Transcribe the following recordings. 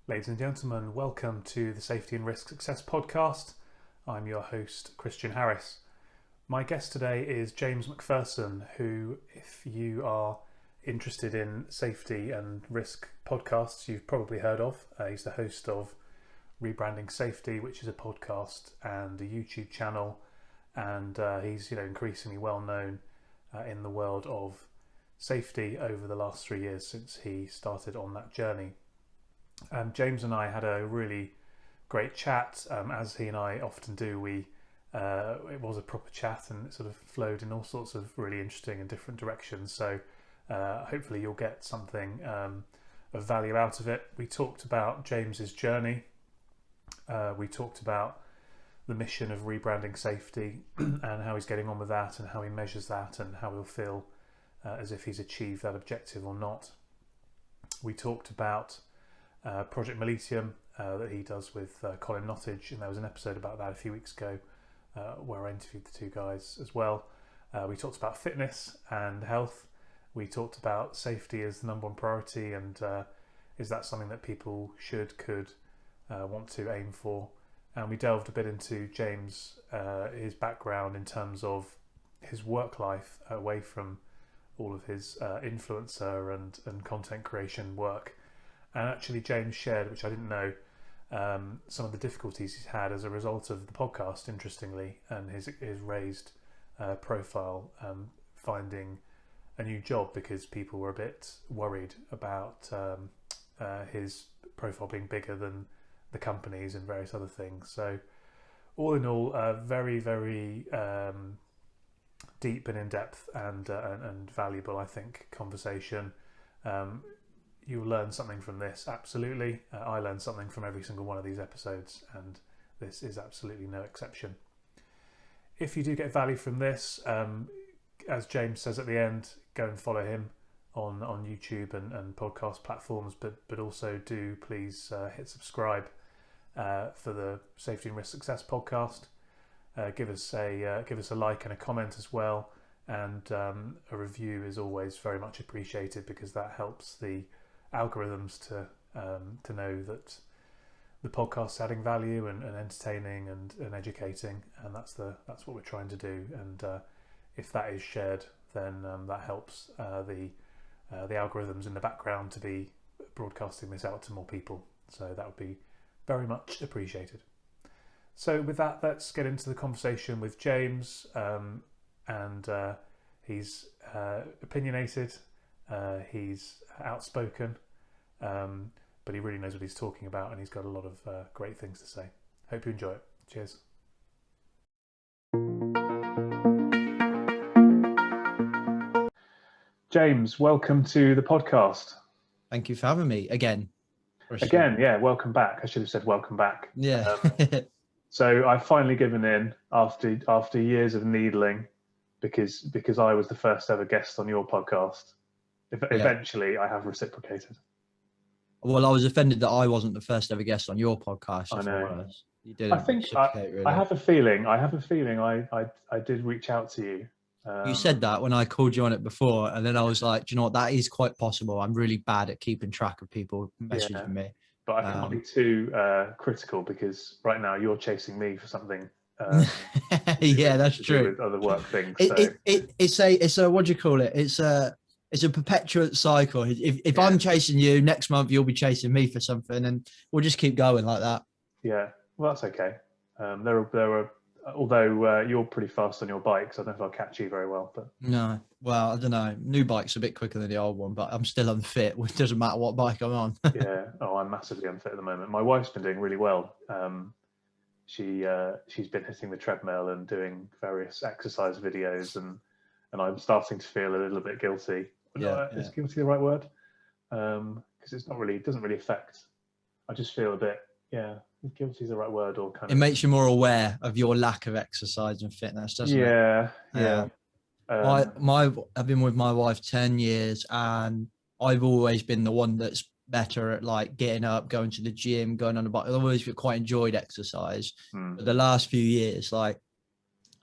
Ladies and gentlemen, welcome to the Safety and Risk Success podcast. I'm your host, Christian Harris. My guest today is James MacPherson, who, if you are interested in safety and risk podcasts, you've probably heard of. He's the host of Rebranding Safety, which is a podcast and a YouTube channel, and he's increasingly well known in the world of safety over the last 3 years since he started on that journey. James and I had a really great chat, as he and I often do. It was a proper chat, and it sort of flowed in all sorts of really interesting and different directions. So hopefully you'll get something of value out of it. We talked about James's journey. We talked about the mission of rebranding safety and how he's getting on with that, and how he measures that, and how he'll feel as if he's achieved that objective or not. We talked about Project Mollitiam that he does with Colin Nottage, and there was an episode about that a few weeks ago where I interviewed the two guys as well. We talked about fitness and health. We talked about safety as the number one priority, and is that something that people could want to aim for. And we delved a bit into James, his background in terms of his work life away from all of his influencer and content creation work. And actually James shared, which I didn't know, some of the difficulties he's had as a result of the podcast, interestingly, and his raised profile, finding a new job because people were a bit worried about his profile being bigger than the companies and various other things. So all in all, very, very deep and in-depth and valuable, I think, conversation. You'll learn something from this, absolutely. I learned something from every single one of these episodes, and this is absolutely no exception. If you do get value from this, as James says at the end, go and follow him on YouTube and podcast platforms, but also do please hit subscribe for the Safety and Risk Success podcast. Give us a like and a comment as well, and a review is always very much appreciated, because that helps the algorithms to know that the podcast's adding value and entertaining and educating, and that's what we're trying to do. And if that is shared, then that helps the algorithms in the background to be broadcasting this out to more people. So that would be very much appreciated. So with that, let's get into the conversation with James. And he's opinionated, he's outspoken, but he really knows what he's talking about, and he's got a lot of great things to say. Hope you enjoy it. Cheers. James, welcome to the podcast. Thank you for having me again. Again, yeah, welcome back. I should have said welcome back. Yeah. So I've finally given in after years of needling, because I was the first ever guest on your podcast. Eventually, I have reciprocated. Well, I was offended that I wasn't the first ever guest on your podcast. I know. You didn't. I think really. I have a feeling I did reach out to you. You said that when I called you on it before, and then I was like, do you know what? That is quite possible. I'm really bad at keeping track of people messaging me. But I can't be too critical, because right now you're chasing me for something. Yeah, that's true. With other work things. It's a what do you call it? It's a perpetual cycle. If I'm chasing you, next month you'll be chasing me for something, and we'll just keep going like that. Yeah, well, that's okay. Although you're pretty fast on your bikes, I don't know if I'll catch you very well. But no, well, I don't know. New bike's a bit quicker than the old one, but I'm still unfit, which doesn't matter what bike I'm on. Yeah. Oh, I'm massively unfit at the moment. My wife's been doing really well. She's been hitting the treadmill and doing various exercise videos, and I'm starting to feel a little bit guilty. Is guilty the right word? Because it doesn't really affect. I just feel a bit, guilty is the right word, or kind of. It makes you more aware of your lack of exercise and fitness, doesn't it? Yeah. I've been with my wife 10 years, and I've always been the one that's better at like getting up, going to the gym, going on the bike. I've always quite enjoyed exercise. But the last few years, like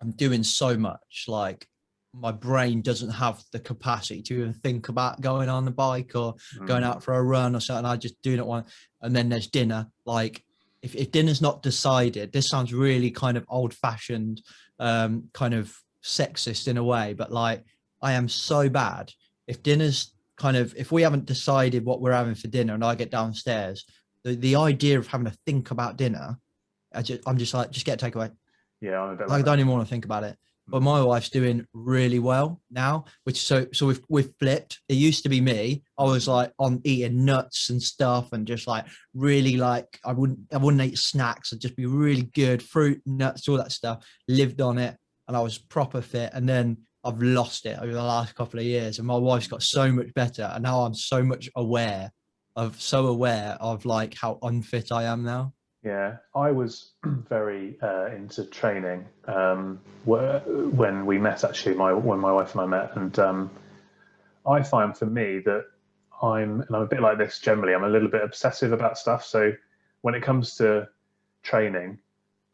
I'm doing so much, like my brain doesn't have the capacity to even think about going on the bike or going out for a run or something. I just do not want. And then there's dinner. Like if dinner's not decided, this sounds really kind of old fashioned, kind of sexist in a way, but like I am so bad. If dinner's kind of, if we haven't decided what we're having for dinner and I get downstairs, the idea of having to think about dinner, I'm just like, just get a takeaway. Yeah, I'm a bit I like don't that. even want to think about it. But my wife's doing really well now, which so we've flipped. It used to be me. I was like on eating nuts and stuff, and just like really like I wouldn't eat snacks. I'd just be really good, fruit, nuts, all that stuff. Lived on it, and I was proper fit. And then I've lost it over the last couple of years, and my wife's got so much better, and now I'm so aware of like how unfit I am now. Yeah, I was very into training when we met. Actually, when my wife and I met, and I find for me that I'm a bit like this generally. I'm a little bit obsessive about stuff. So when it comes to training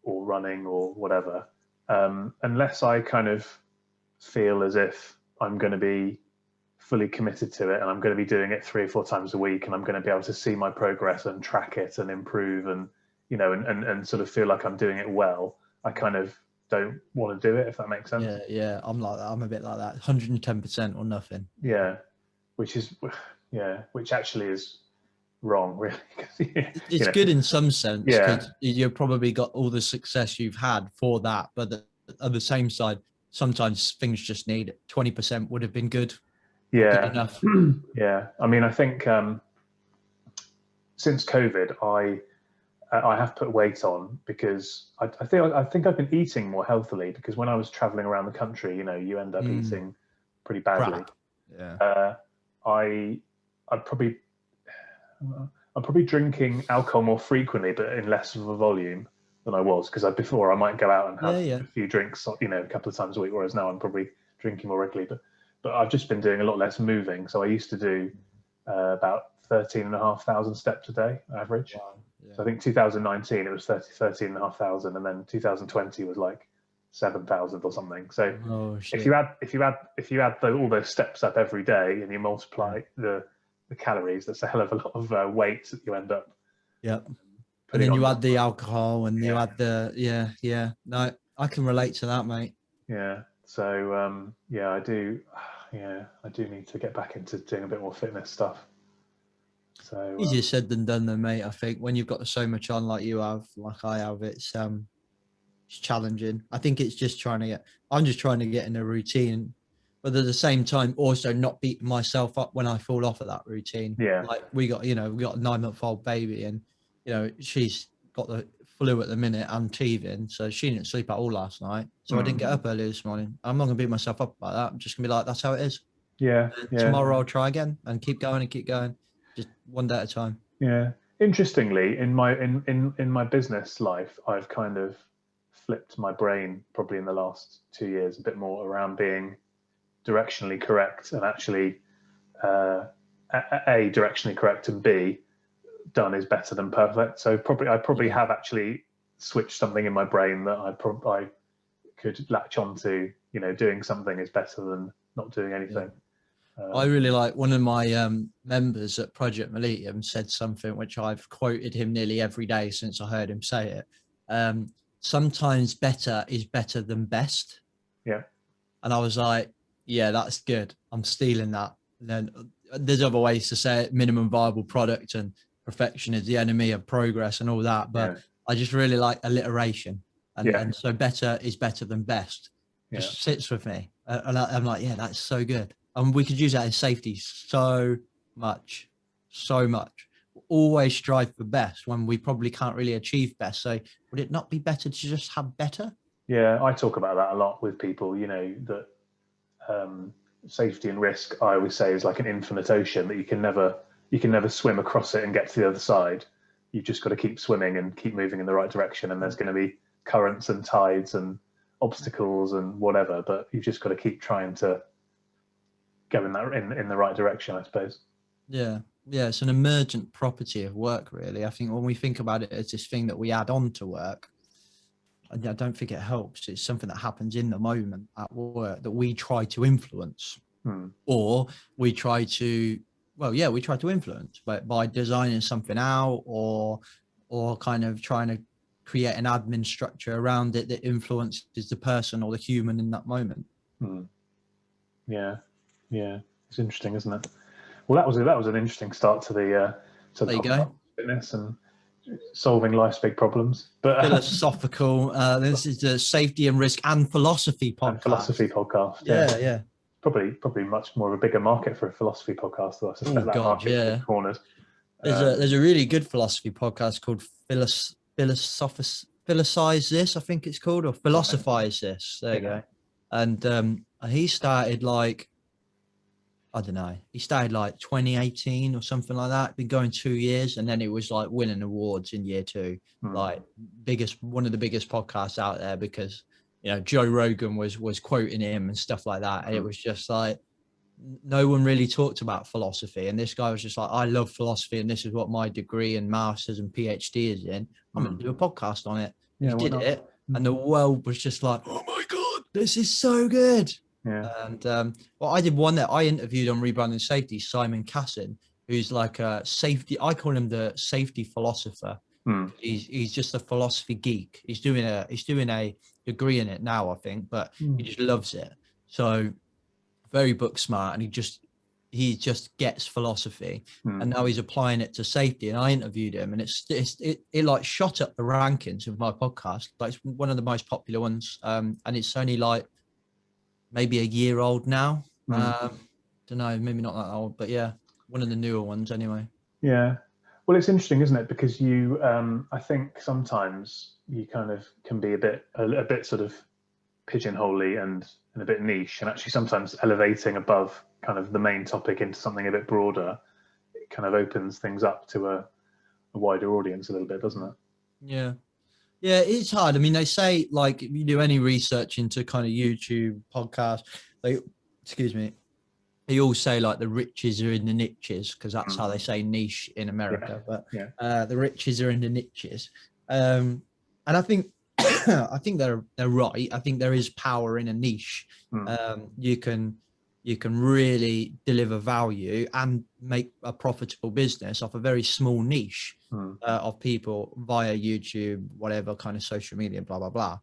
or running or whatever, unless I kind of feel as if I'm going to be fully committed to it and I'm going to be doing it 3 or 4 times a week and I'm going to be able to see my progress and track it and improve and and sort of feel like I'm doing it well, I kind of don't want to do it, if that makes sense. Yeah, I'm like that. I'm a bit like that. 110% or nothing. Yeah, which actually is wrong, really. It's good in some sense Yeah, because you've probably got all the success you've had for that, but on the same side, sometimes things just need 20% would have been good or good yeah, enough. yeah. I mean, I think since COVID, I have put weight on because I think I've been eating more healthily because when I was traveling around the country, you end up eating pretty badly. Crap. Yeah. I I'd probably I'm probably drinking alcohol more frequently, but in less of a volume than I was because before I might go out and have Yeah. a few drinks, a couple of times a week, whereas now I'm probably drinking more regularly. But I've just been doing a lot less moving. So I used to do about 13,500 steps a day average. Wow. Yeah. So I think 2019 it was 13,500, and then 2020 was like 7,000 or something. So if you add all those steps up every day and you multiply the calories, that's a hell of a lot of weight that you end up. Yeah. And then you add the alcohol and you add yeah. No, I can relate to that, mate. Yeah. So I do. Yeah, I do need to get back into doing a bit more fitness stuff. So Easier said than done, though, mate. I think when you've got so much on, like you have, like I have, it's challenging. I think it's just I'm just trying to get in a routine, but at the same time, also not beating myself up when I fall off of that routine. Yeah. Like we got a 9-month-old baby, and she's got the flu at the minute and teething, so she didn't sleep at all last night. So I didn't get up early this morning. I'm not gonna beat myself up about that. I'm just gonna be like, that's how it is. Yeah. Tomorrow I'll try again and keep going, just one day at a time. Yeah. Interestingly, in my business life, I've kind of flipped my brain probably in the last 2 years a bit more around being directionally correct and actually A, directionally correct, and B, done is better than perfect. So I probably have actually switched something in my brain that I could latch onto. Doing something is better than not doing anything. I really like one of my members at Project Mollitiam said something which I've quoted him nearly every day since I heard him say it. Sometimes better is better than best. Yeah. And I was like, yeah, that's good. I'm stealing that. And then there's other ways to say it: minimum viable product and perfection is the enemy of progress and all that. But I just really like alliteration. And so better is better than best. Just sits with me. And I'm like, yeah, that's so good. And we could use that in safety so much. Always strive for best when we probably can't really achieve best. So would it not be better to just have better? Yeah, I talk about that a lot with people, that safety and risk, I always say, is like an infinite ocean that you can never swim across it and get to the other side. You've just got to keep swimming and keep moving in the right direction. And there's going to be currents and tides and obstacles and whatever, but you've just got to keep trying to go in the right direction, I suppose. Yeah, it's an emergent property of work, really. I think when we think about it as this thing that we add on to work, I don't think it helps. It's something that happens in the moment at work that we try to influence, or we try to, we try to influence, but by designing something out, or kind of trying to create an admin structure around it that influences the person or the human in that moment. Yeah, it's interesting, isn't it? Well, that was an interesting start to the there you go. Fitness and solving life's big problems. But philosophical. This is the safety and risk and philosophy podcast. Yeah. Probably much more of a bigger market for a philosophy podcast. Though I suspect market's cornered. There's a really good philosophy podcast called Philosophize This, I think it's called, or Philosophize This. There you go. And he started he started like 2018 or something like that. Been going 2 years, and then it was like winning awards in year 2. Like one of the biggest podcasts out there, because Joe Rogan was quoting him and stuff like that. And it was just like, no one really talked about philosophy, and this guy was just like, I love philosophy, and this is what my degree and master's and PhD is in. I'm going to do a podcast on it. He did it, and the world was just like, oh my God, this is so good. And I did one that I interviewed on Rebranding Safety, Simon Cassin, who's like a safety, I call him the safety philosopher. He's just a philosophy geek. He's doing a degree in it now, I think, but he just loves it. So very book smart, and he just gets philosophy, and now he's applying it to safety. And I interviewed him, and it like shot up the rankings of my podcast. Like, it's one of the most popular ones, and it's only like maybe a year old now. Don't know, maybe not that old, but yeah, one of the newer ones anyway. Yeah. Well, it's interesting, isn't it? Because you, I think sometimes you kind of can be a bit sort of pigeonholey and a bit niche, and actually sometimes elevating above kind of the main topic into something a bit broader, it kind of opens things up to a wider audience a little bit, doesn't it? Yeah, it's hard. I mean, they say, like, if you do any research into kind of YouTube podcasts, they all say like the riches are in the niches, because that's how they say niche in America. But the riches are in the niches, and I think they're right. I think there is power in a niche. You can really deliver value and make a profitable business off a very small niche of people via YouTube, whatever kind of social media, blah blah blah.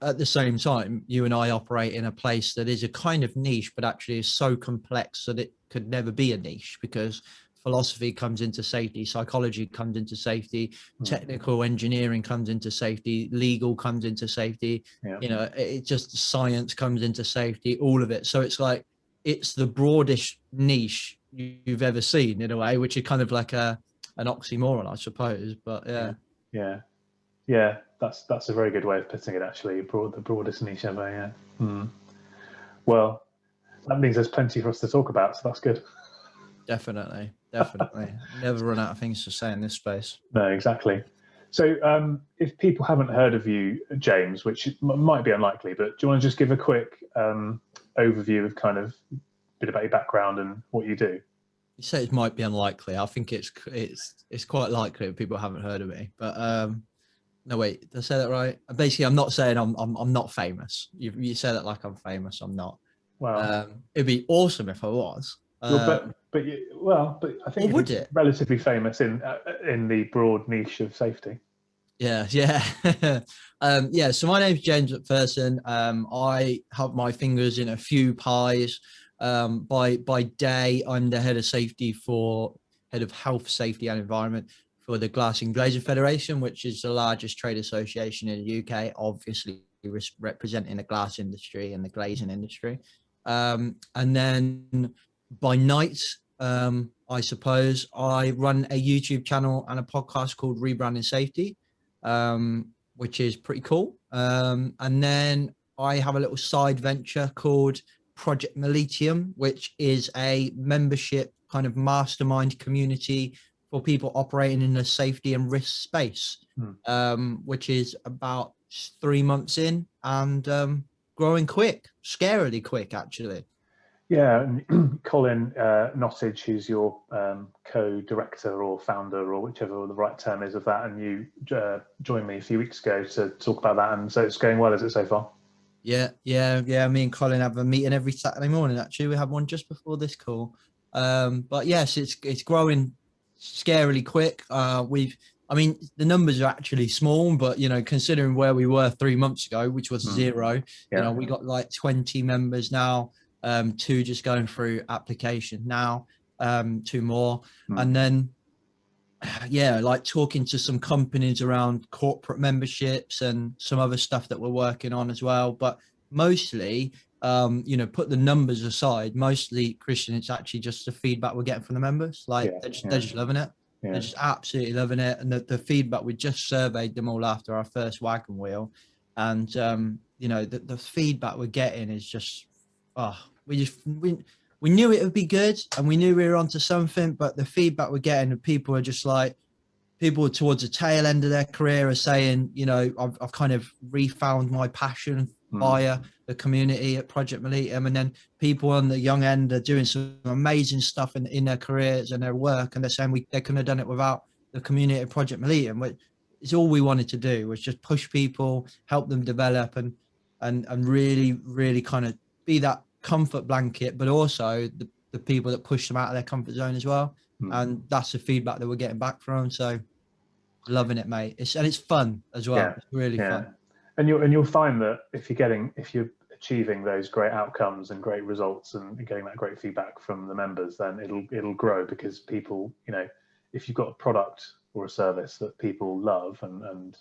At the same time, you and I operate in a place that is a kind of niche, but actually is so complex that it could never be a niche, because philosophy comes into safety, psychology comes into safety, technical engineering comes into safety, legal comes into safety, it just science comes into safety, all of it. So it's like, it's the broadest niche you've ever seen, in a way, which is kind of like an oxymoron, I suppose. But yeah, that's a very good way of putting it, actually. The broadest niche ever. Well, that means there's plenty for us to talk about, so that's good. Definitely. Never run out of things to say in this space. No, exactly. So if people haven't heard of you, James, which might be unlikely, but do you want to just give a quick overview of kind of a bit about your background and what you do? You say it might be unlikely. I think it's quite likely that people haven't heard of me. But no, wait, did I say that right? Basically, I'm not saying I'm not famous. You say that like I'm famous. I'm not. Well, it'd be awesome if I was. But I think you're relatively famous in the broad niche of safety. Yeah. So my name's James MacPherson. I have my fingers in a few pies. By day, I'm the head of health, safety, and environment for the Glass and Glazing Federation, which is the largest trade association in the UK, obviously representing the glass industry and the glazing industry. And then by night, I suppose I run a YouTube channel and a podcast called Rebranding Safety, which is pretty cool. And then I have a little side venture called Project Mollitiam, which is a membership kind of mastermind community for people operating in the safety and risk space, which is about 3 months in and growing quick, scarily quick, actually. Yeah, and Colin Nottage, who's your co-director or founder or whichever the right term is of that, and you joined me a few weeks ago to talk about that, and so it's going well, is it, so far? Yeah. Me and Colin have a meeting every Saturday morning. Actually, we have one just before this call. But yes, it's growing scarily quick. I mean, the numbers are actually small, but considering where we were 3 months ago, which was zero, we got like 20 members now. Two just going through application now, two more, and then like talking to some companies around corporate memberships and some other stuff that we're working on as well. But mostly, put the numbers aside, mostly, Christian, it's actually just the feedback we're getting from the members. Like they're just loving it. Yeah. They're just absolutely loving it. And the feedback, we just surveyed them all after our first wagon wheel. And, the feedback we're getting is just, we knew it would be good and we knew we were onto something, but the feedback we're getting, people are just like, people towards the tail end of their career are saying, I've kind of refound my passion via the community at Project Mollitiam. And then people on the young end are doing some amazing stuff in their careers and their work. And they're saying they couldn't have done it without the community at Project Mollitiam. It's all we wanted to do, was just push people, help them develop and really, really kind of be that comfort blanket, but also the people that push them out of their comfort zone as well. And that's the feedback that we're getting back from. So loving it, mate. It's fun as well. It's really fun. And you'll find that if you're achieving those great outcomes and great results and getting that great feedback from the members, then it'll grow, because people, if you've got a product or a service that people love and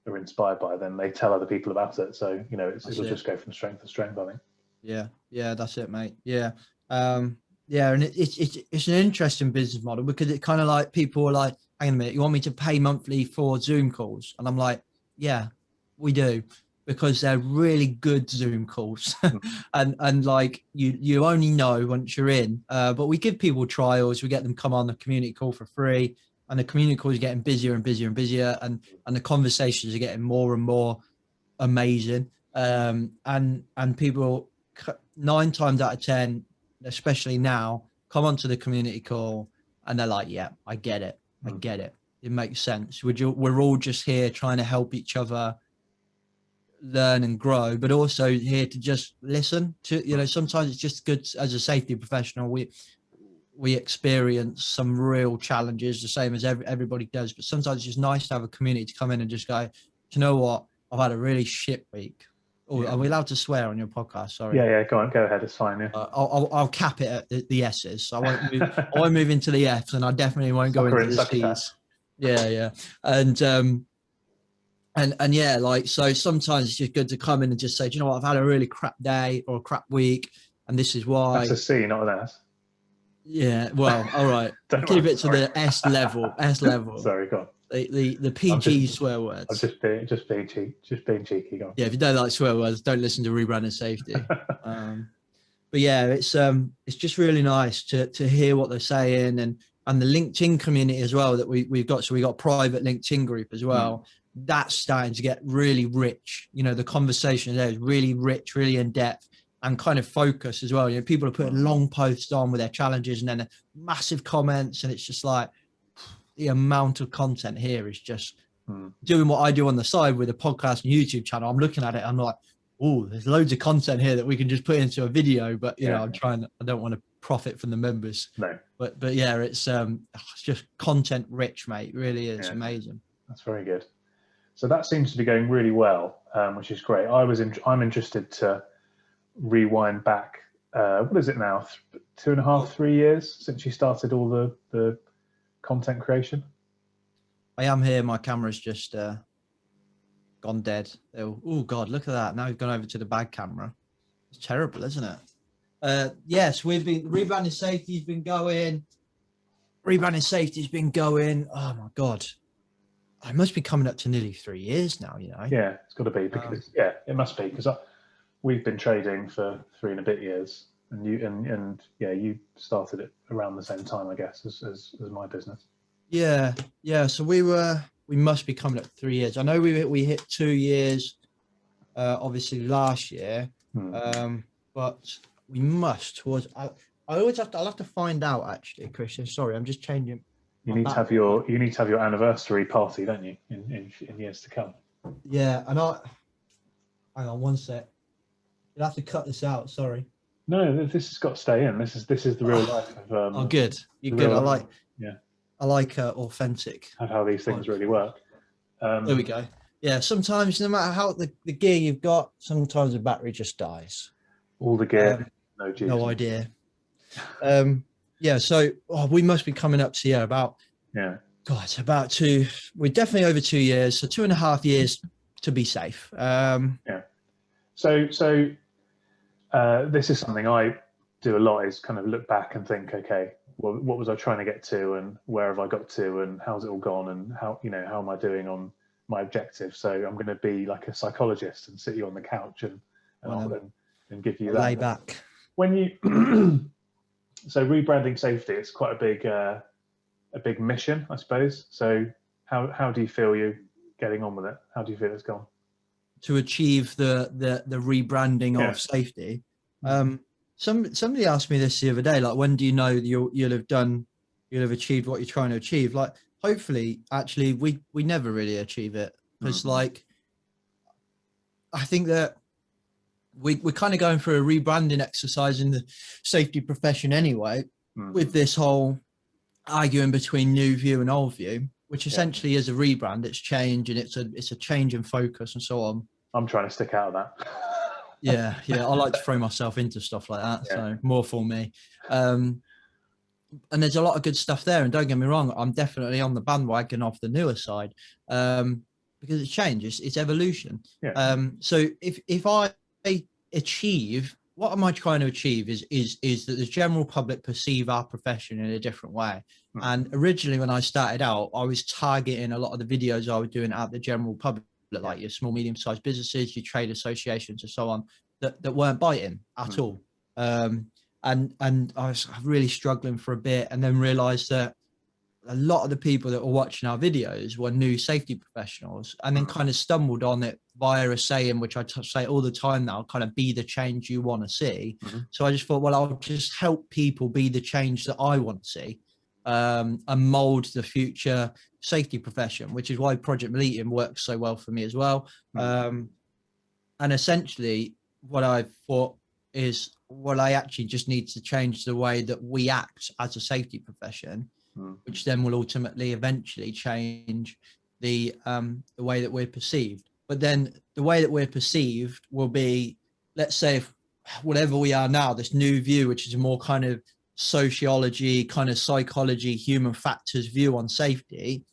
are inspired by, then they tell other people about it. So it'll just go from strength to strength, I think. Yeah, that's it, mate. Yeah. And it's an interesting business model, because it kind of like, people are like, hang on a minute, you want me to pay monthly for Zoom calls? And I'm like, yeah, we do, because they're really good Zoom calls. and like you only know once you're in, but we give people trials, we get them come on the community call for free, and the community call is getting busier and busier and busier, and the conversations are getting more and more amazing. And people 9 times out of 10, especially now, come onto the community call and they're like, yeah, I get it. It makes sense. We're all just here trying to help each other learn and grow, but also here to just listen to, sometimes it's just good as a safety professional. We experience some real challenges, the same as everybody does, but sometimes it's just nice to have a community to come in and just go, you know what, I've had a really shit week. Are we allowed to swear on your podcast? Sorry. Yeah. Go ahead. It's fine. Yeah. I'll cap it at the S's. So I won't move into the F's, and I definitely won't go into the C's. Yeah. And yeah, like, so sometimes it's just good to come in and just say, do you know what, I've had a really crap day or a crap week, and this is why. That's a C, not an S. Yeah. Well, all right. Keep it to the S level. Sorry, go on. The PG swear words. I'm just being cheeky. Go on. Yeah, if you don't like swear words, don't listen to Rebranding Safety. But yeah, it's just really nice to hear what they're saying, and the LinkedIn community as well that we've got. So we got a private LinkedIn group as well. That's starting to get really rich. The conversation there is really rich, really in depth, and kind of focus as well. People are putting long posts on with their challenges, and then massive comments, and it's just like, the amount of content here is just doing what I do on the side with a podcast and YouTube channel. I'm looking at it, I'm like, oh, there's loads of content here that we can just put into a video, but I don't want to profit from the members. No. But yeah, it's just content rich, mate. It really is amazing. That's very good. So that seems to be going really well, which is great. I'm interested to rewind back. What is it now? 2.5, 3 years since you started all the content creation? I am here. My camera's just gone dead. Oh God, look at that. Now we've gone over to the bad camera. It's terrible, isn't it? Yes, Rebranding Safety's been going. Oh my God. I must be coming up to nearly 3 years now, Yeah, it's got to be, because it must be, because we've been trading for 3 and a bit years, and you started it around the same time, I guess, as my business. Yeah. So we must be coming up 3 years. I know we hit 2 years, obviously last year, but we must towards. I always have to. I'll have to find out actually, Christian. Sorry, I'm just changing. You need to have your anniversary party, don't you, in years to come? Yeah, and hang on one sec. You'll have to cut this out. Sorry. No, this has got to stay in. This is the real life of. Oh, good. You're good. I like authentic. How these things really work. There we go. Yeah, sometimes no matter how the gear you've got, sometimes the battery just dies. All the gear, no juice. No idea. Yeah, so we must be coming up to about we're definitely over 2 years, so 2.5 years to be safe. So this is something I do a lot, is kind of look back and think, okay, well, what was I trying to get to, and where have I got to, and how's it all gone, and how am I doing on my objective? So I'm going to be like a psychologist and sit you on the couch and give you that. Lay back. When you so rebranding safety, it's quite a big mission, I suppose. So how do you feel you're getting on with it? How do you feel it's gone? To achieve the rebranding of safety. Somebody asked me this the other day, like, when do you know you'll have achieved what you're trying to achieve? Like, hopefully, actually, we never really achieve it, because like, I think that we're kind of going through a rebranding exercise in the safety profession anyway, with this whole arguing between new view and old view, which essentially is a rebrand. It's change, and it's a change in focus and so on. I'm trying to stick out of that. yeah I like to throw myself into stuff like that, so more for me. And there's a lot of good stuff there, and don't get me wrong, I'm definitely on the bandwagon of the newer side, because it's change, it's evolution. So if I achieve, what am I trying to achieve is that the general public perceive our profession in a different way. And originally, when I started out, I was targeting a lot of the videos I was doing at the general public, like your small, medium-sized businesses, your trade associations, and so on, that weren't biting at all. And I was really struggling for a bit, and then realized that a lot of the people that were watching our videos were new safety professionals, and then kind of stumbled on it via a saying, which I say all the time now, kind of be the change you want to see. So I just thought, well, I'll just help people be the change that I want to see, and mold the future safety profession, which is why Project Mollitiam works so well for me as well. And essentially what I thought is, well, I actually just need to change the way that we act as a safety profession, which then will ultimately eventually change the way that we're perceived. But then the way that we're perceived will be, let's say, if whatever we are now, this new view, which is a more kind of sociology, kind of psychology, human factors view on safety.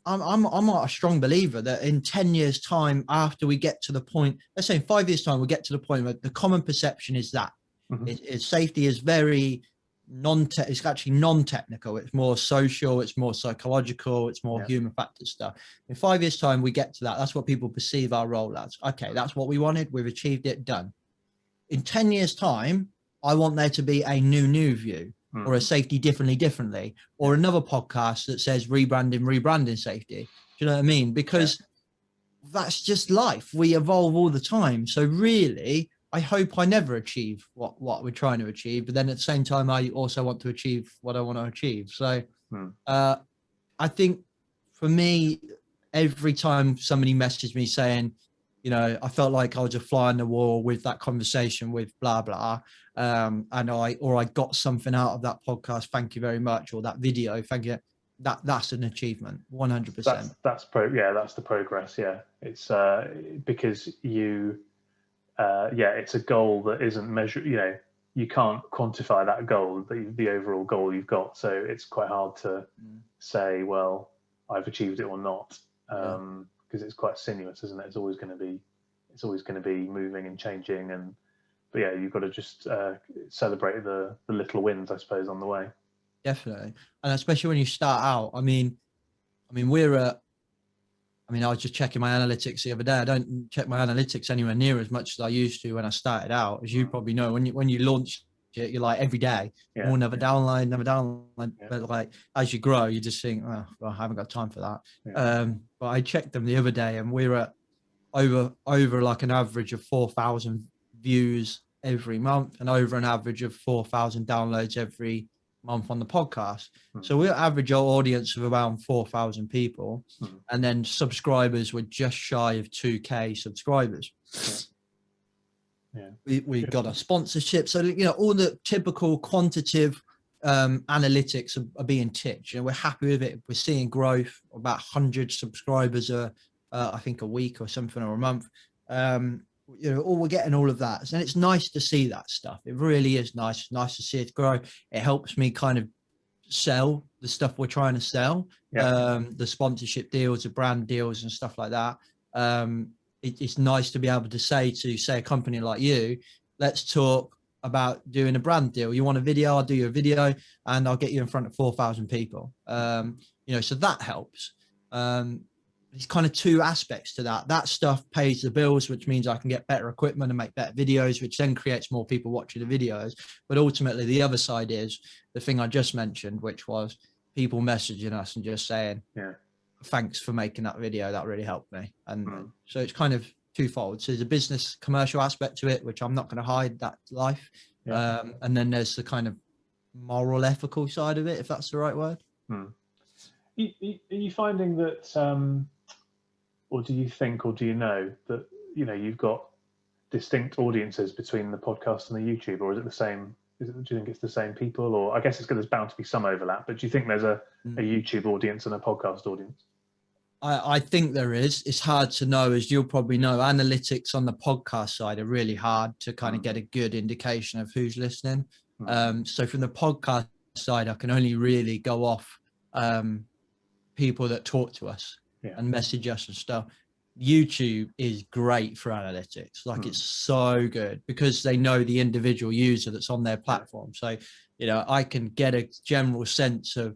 I'm a strong believer that in 10 years time, after we get to the point, let's say in 5 years time, we'll get to the point where the common perception is that safety is very it's actually non-technical. It's more social, it's more psychological, it's more human factors stuff. In 5 years time, we get to that. That's what people perceive our role as. Okay, that's what we wanted. We've achieved it, done. In 10 years time, I want there to be a new view, or a safety differently, or another podcast that says rebranding safety. Do you know what I mean? Because that's just life. We evolve all the time. So really, I hope I never achieve what we're trying to achieve, but then at the same time, I also want to achieve what I want to achieve. So I think for me, every time somebody messages me saying, you know, I felt like I was a fly on the wall with that conversation with blah, blah. And I got something out of that podcast. Thank you very much. Or that video. Thank you. That's an achievement. 100%. That's the progress. Yeah. It's because it's a goal that isn't measured. You know, you can't quantify that goal, the overall goal you've got. So it's quite hard to say, well, I've achieved it or not. Because it's quite sinuous, isn't it? It's always going to be moving and changing, but you've got to just celebrate the little wins, I suppose, on the way. Definitely, and especially when you start out. I mean, I was just checking my analytics the other day. I don't check my analytics anywhere near as much as I used to when I started out, as you probably know. When you launch it, you're like every day, never downline. But like as you grow, you just think, oh, well, I haven't got time for that. But I checked them the other day, and we're at over like an average of 4,000 views every month, and over an average of 4,000 downloads every month on the podcast. So we'll average our audience of around 4,000 people, and then subscribers were just shy of 2K subscribers. We got a sponsorship, so all the typical quantitative analytics are being ticked. We're happy with it. We're seeing growth, about 100 subscribers I think a week or something, or a month. We're getting all of that, and it's nice to see that stuff. It really is nice. It's nice to see it grow. It helps me kind of sell the stuff we're trying to sell, the sponsorship deals, the brand deals and stuff like that. It's nice to be able to say a company like you, let's talk about doing a brand deal. You want a video? I'll do you a video and I'll get you in front of 4,000 people. So that helps. There's kind of two aspects to that. That stuff pays the bills, which means I can get better equipment and make better videos, which then creates more people watching the videos. But ultimately, the other side is the thing I just mentioned, which was people messaging us and just saying, thanks for making that video. That really helped me. And so it's kind of twofold. So there's a business commercial aspect to it, which I'm not going to hide that life. And then there's the kind of moral, ethical side of it, if that's the right word. Are you finding that, or do you think, or do you know that, you've got distinct audiences between the podcast and the YouTube, or is it the same? Do you think it's the same people? Or I guess there's bound to be some overlap, but do you think there's a YouTube audience and a podcast audience? I think there is. It's hard to know, as you'll probably know. Analytics on the podcast side are really hard to kind of get a good indication of who's listening. So from the podcast side, I can only really go off people that talk to us and message us and stuff. YouTube is great for analytics. Like it's so good because they know the individual user that's on their platform. So, I can get a general sense of,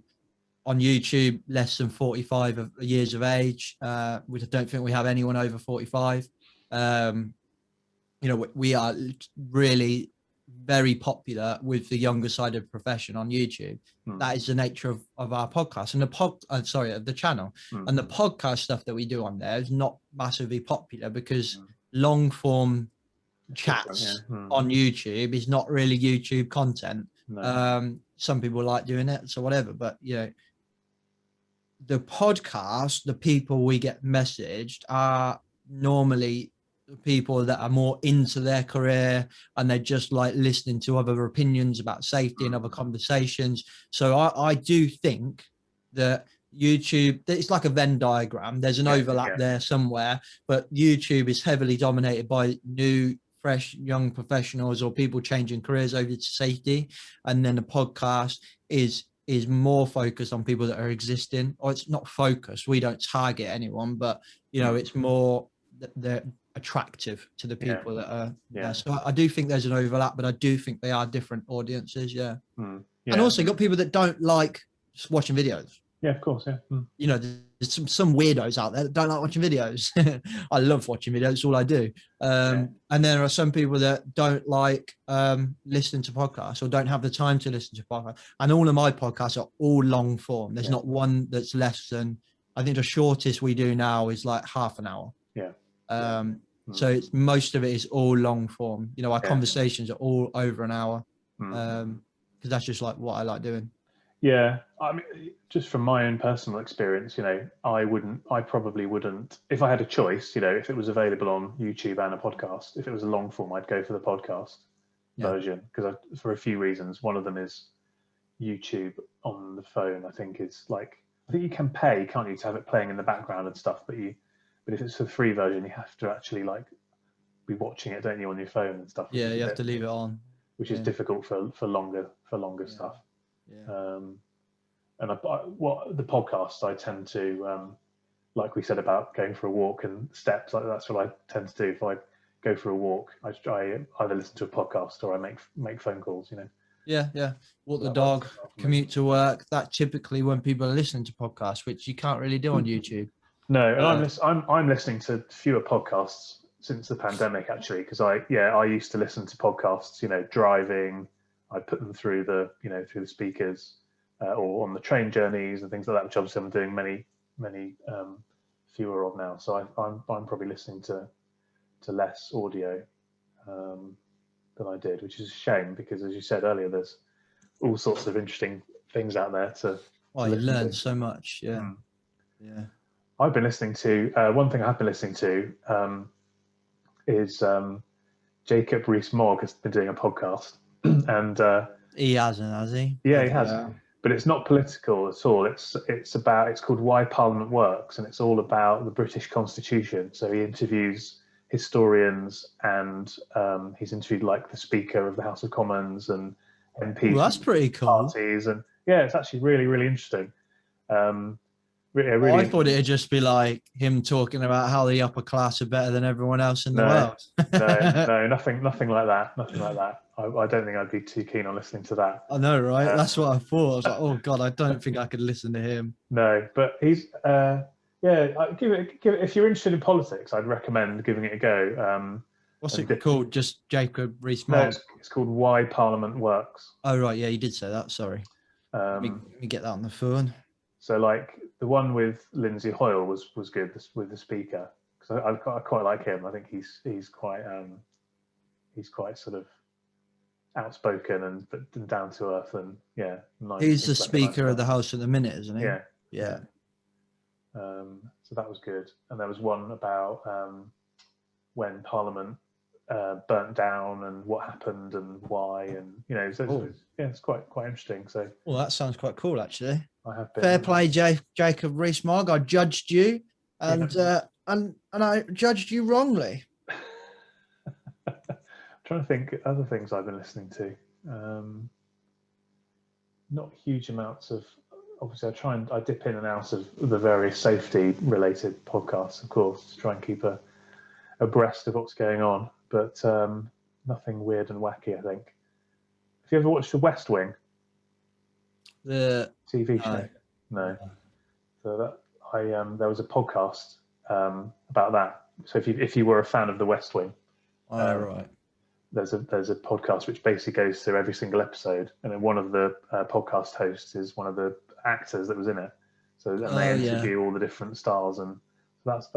on YouTube, less than 45 years of age. We don't think we have anyone over 45. We are really very popular with the younger side of profession on YouTube. That is the nature of our podcast and the channel. And the podcast stuff that we do on there is not massively popular because long form chats on YouTube is not really YouTube content. Some people like doing it, so whatever. But the podcast, the people we get messaged are normally people that are more into their career and they just like listening to other opinions about safety and other conversations. So I do think that YouTube, it's like a Venn diagram. There's an overlap there somewhere, but YouTube is heavily dominated by new, fresh, young professionals or people changing careers over to safety. And then the podcast is more focused on people that are existing, or it's not focused. We don't target anyone, but it's more they're attractive to the people that are there. So I do think there's an overlap, but I do think they are different audiences. And also you got people that don't like watching videos. Of course. There's some weirdos out there that don't like watching videos. I love watching videos. It's all I do. And there are some people that don't like listening to podcasts or don't have the time to listen to podcasts. And all of my podcasts are all long form. There's not one that's less than, I think the shortest we do now is like half an hour. So most of it is all long form. Our conversations are all over an hour because that's just like what I like doing. I mean, just from my own personal experience, I probably wouldn't, if I had a choice, if it was available on YouTube and a podcast, if it was a long form, I'd go for the podcast version because for a few reasons. One of them is YouTube on the phone, I think you can pay, can't you, to have it playing in the background and stuff, but if it's the free version, you have to actually be watching it, don't you, on your phone and stuff. You have to leave it on, which is difficult for longer stuff. And what the podcasts, I tend to, like we said about going for a walk and steps, like that's what I tend to do. If I go for a walk, I either listen to a podcast or I make phone calls. Walk the dog, commute to work. That's typically when people are listening to podcasts, which you can't really do on YouTube. No, and I'm listening to fewer podcasts since the pandemic actually, because I used to listen to podcasts, driving. I put them through the speakers or on the train journeys and things like that, which obviously I'm doing many fewer of now. So I'm probably listening to less audio. than I did, which is a shame because, as you said earlier, there's all sorts of interesting things out there to Oh, you listen learn to. so much. Yeah. Yeah. I've been listening to one thing I have been listening to is Jacob Rees-Mogg has been doing a podcast, and He hasn't, has he? yeah, he has. But it's not political at all. It's called Why Parliament Works, and it's all about the British Constitution. So he interviews historians, and he's interviewed like the Speaker of the House of Commons and MPs Oh, that's pretty cool. parties, and yeah, it's actually really, really interesting. I thought it'd just be like him talking about how the upper class are better than everyone else in the world. no, nothing like that. Nothing like that. I don't think I'd be too keen on listening to that. I know, right? That's what I thought. I was like, oh God, I don't think I could listen to him. No, but he's give it. If you're interested in politics, I'd recommend giving it a go. What's it called? Just Jacob Rees-Mogg? No, it's called Why Parliament Works. Oh right, yeah, you did say that. Sorry. Let me get that on the phone. So like the one with Lindsay Hoyle was good with the Speaker, because I quite like him. I think he's quite sort of outspoken and down to earth, and yeah, nice. He's the Speaker of the House at the minute, isn't he? Yeah. So that was good, and there was one about when Parliament burnt down and what happened and why, and it's quite interesting. So well, that sounds quite cool actually. I have been fair play, Jacob Rees-Mogg. I judged you, and I judged you wrongly. I'm trying to think other things I've been listening to. Not huge amounts of. Obviously, I dip in and out of the various safety-related podcasts, of course, to try and keep abreast of what's going on. But nothing weird and wacky, I think. Have you ever watched The West Wing? The TV show? No. So that there was a podcast about that. So if you were a fan of The West Wing, right. There's a podcast which basically goes through every single episode, and then one of the podcast hosts is one of the actors that was in it. So they interview all the different stars, and that's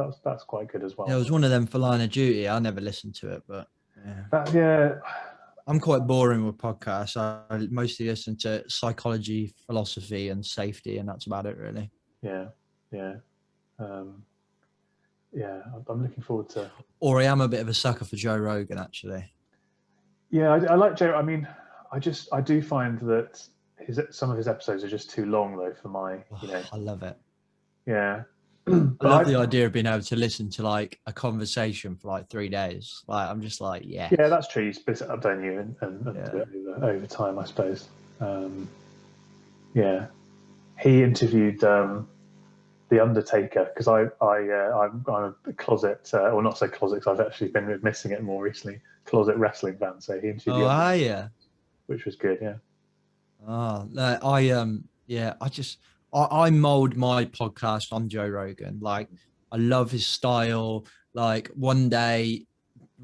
quite good as well. Yeah, it was one of them for Line of Duty. I never listened to it, but yeah. I'm quite boring with podcasts. I mostly listen to psychology, philosophy, and safety, and that's about it, really. Yeah. I'm looking forward to. Or I am a bit of a sucker for Joe Rogan, actually. Yeah, I like Joe. I mean, I do find that some of his episodes are just too long, though, for my. I love it. Yeah. I love the idea of being able to listen to like a conversation for like 3 days. Like I'm just like, yeah. Yeah, that's true. You split it up, don't you, and do it over time, I suppose. Yeah. He interviewed The Undertaker, because I'm a closet, or not so closet, because I've actually been missing it more recently. Closet wrestling fan. So he interviewed. Which was good. Yeah. Oh, I mold my podcast on Joe Rogan. Like, I love his style. Like, one day,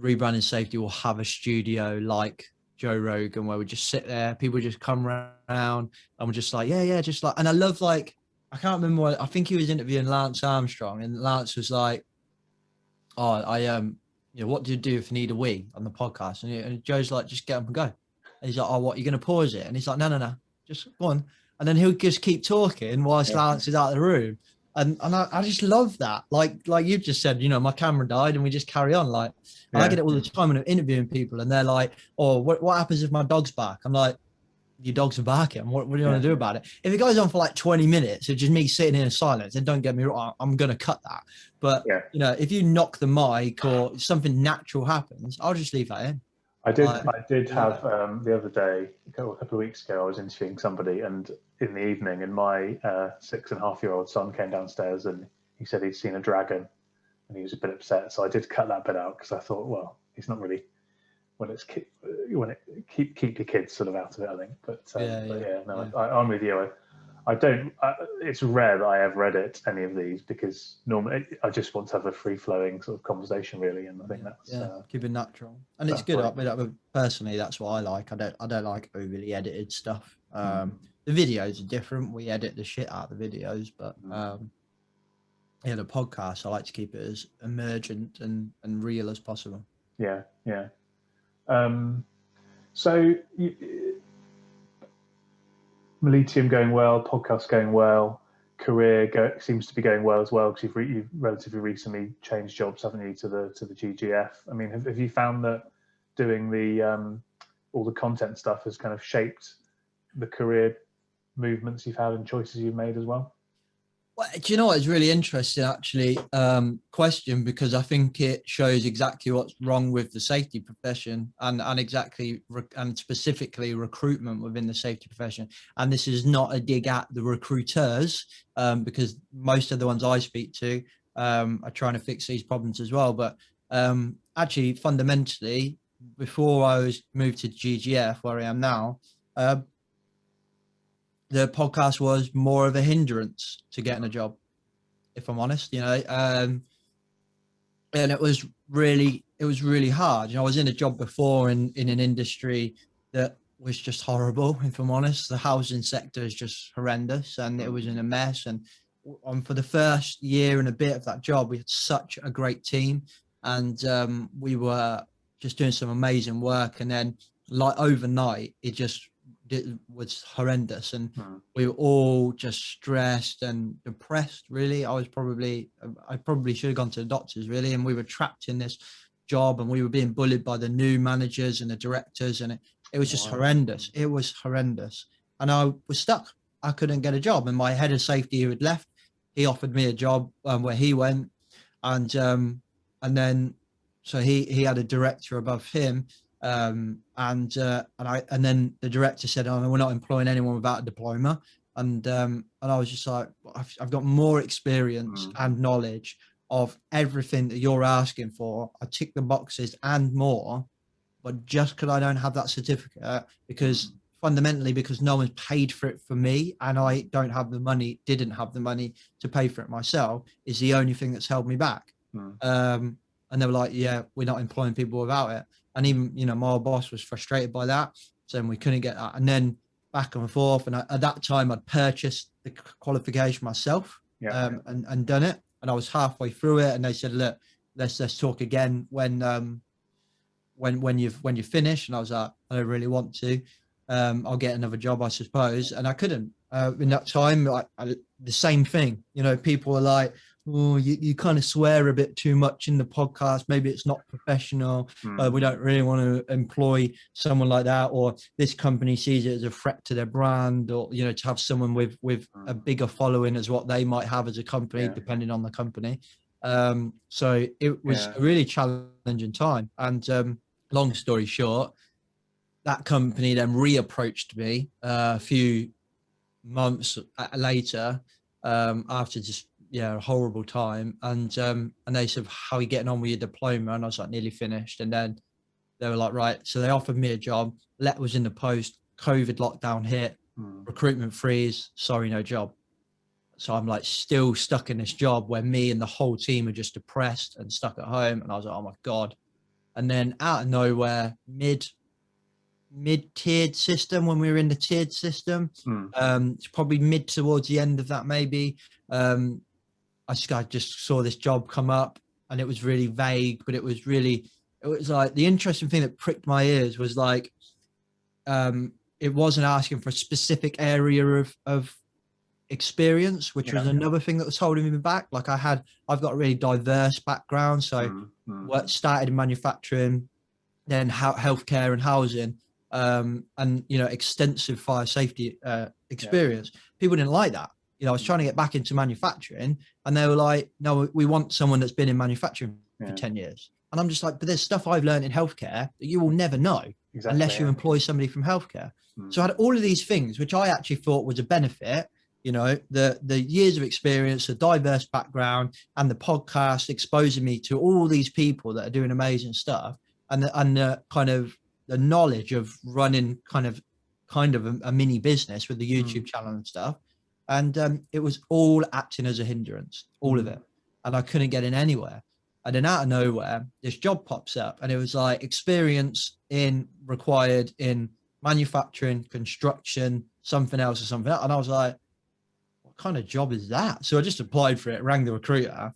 Rebranding Safety will have a studio like Joe Rogan, where we just sit there, people just come around, and we're just like, just like, and I love, like, I can't remember what, I think he was interviewing Lance Armstrong, and Lance was like, what do you do if you need a wee on the podcast? And Joe's like, just get up and go. And he's like, what, you're going to pause it? And he's like, no, just go on. And then he'll just keep talking whilst Lance is out of the room. And I just love that. Like you just said, my camera died and we just carry on. Like, I get it all the time when I'm interviewing people and they're like, oh, what happens if my dog's back? I'm like, your dogs are barking. What do you want to do about it? If it goes on for like 20 minutes, it's just me sitting in silence, then don't get me wrong, I'm going to cut that. But, if you knock the mic or something natural happens, I'll just leave that in. I did have the other day, a couple of weeks ago, I was interviewing somebody, and in the evening, and my 6.5-year-old son came downstairs and he said he'd seen a dragon, and he was a bit upset. So I did cut that bit out, because I thought, well, he's not really keep your kids sort of out of it, I think. But I'm with you. I don't. It's rare that I ever edit any of these, because normally I just want to have a free-flowing sort of conversation, really, and I think that's keep it natural. And it's good. Personally, that's what I like. I don't like overly edited stuff. The videos are different. We edit the shit out of the videos, but the podcast, I like to keep it as emergent and real as possible. Yeah. So, Mollitiam going well, podcast going well, seems to be going well as well, because you've relatively recently changed jobs, haven't you, to the GGF? I mean, have you found that doing the all the content stuff has kind of shaped the career movements you've had and choices you've made as well? Well, do you know what? It's really interesting, actually, question, because I think it shows exactly what's wrong with the safety profession and specifically recruitment within the safety profession. And this is not a dig at the recruiters, because most of the ones I speak to are trying to fix these problems as well. But actually, fundamentally, before I was moved to GGF, where I am now, the podcast was more of a hindrance to getting a job, if I'm honest, and it was really hard. I was in a job before in an industry that was just horrible, if I'm honest. The housing sector is just horrendous, and it was in a mess. And for the first year and a bit of that job, we had such a great team, and we were just doing some amazing work. And then, like, overnight, it was horrendous, and we were all just stressed and depressed, really. I probably should have gone to the doctors, really. And we were trapped in this job, and we were being bullied by the new managers and the directors, and it was just horrendous. It was horrendous, and I was stuck. I couldn't get a job. And my head of safety, who had left, he offered me a job where he went, and then so he had a director above him. And then the director said, "Oh, we're not employing anyone without a diploma." And I was just like, I've got more experience and knowledge of everything that you're asking for. I tick the boxes and more, but just because I don't have that certificate, because fundamentally, because no one's paid for it for me, and I didn't have the money to pay for it myself, is the only thing that's held me back. And they were like, "Yeah, we're not employing people without it." And even, my old boss was frustrated by that, saying we couldn't get that. And then back and forth. And at that time, I'd purchased the qualification myself, and done it. And I was halfway through it, and they said, "Look, let's talk again when you've finished." And I was like, "I don't really want to. I'll get another job, I suppose." And I couldn't. In that time, the same thing. People were like, "Oh, you kind of swear a bit too much in the podcast. Maybe it's not professional. We don't really want to employ someone like that, or this company sees it as a threat to their brand, or to have someone with a bigger following as what they might have as a company, depending on the company." So it was a really challenging time. And long story short, that company then reapproached me a few months later, after just a horrible time, and they said, "How are you getting on with your diploma?" And I was like, "Nearly finished." And then they were like, "Right." So they offered me a job. Letter was in the post. COVID lockdown hit. Recruitment freeze. Sorry, no job. So I'm like still stuck in this job where me and the whole team are just depressed and stuck at home. And I was like, "Oh my God." And then out of nowhere, mid-tiered system, when we were in the tiered system, it's probably mid towards the end of that, maybe. I just saw this job come up, and it was really vague, but it was like, the interesting thing that pricked my ears was like, it wasn't asking for a specific area of experience, which was another thing that was holding me back. Like, I've got a really diverse background. So started in manufacturing, then healthcare and housing, and extensive fire safety experience. People didn't like that. I was trying to get back into manufacturing, and they were like, "No, we want someone that's been in manufacturing for 10 years. And I'm just like, "But there's stuff I've learned in healthcare that you will never know unless you employ somebody from healthcare." So I had all of these things, which I actually thought was a benefit. The years of experience, the diverse background, and the podcast exposing me to all these people that are doing amazing stuff, and the kind of the knowledge of running kind of a mini business with the YouTube channel and stuff. And it was all acting as a hindrance, all of it. And I couldn't get in anywhere. And then out of nowhere, this job pops up, and it was like experience required in manufacturing, construction, something else or something else. And I was like, "What kind of job is that?" So I just applied for it, rang the recruiter,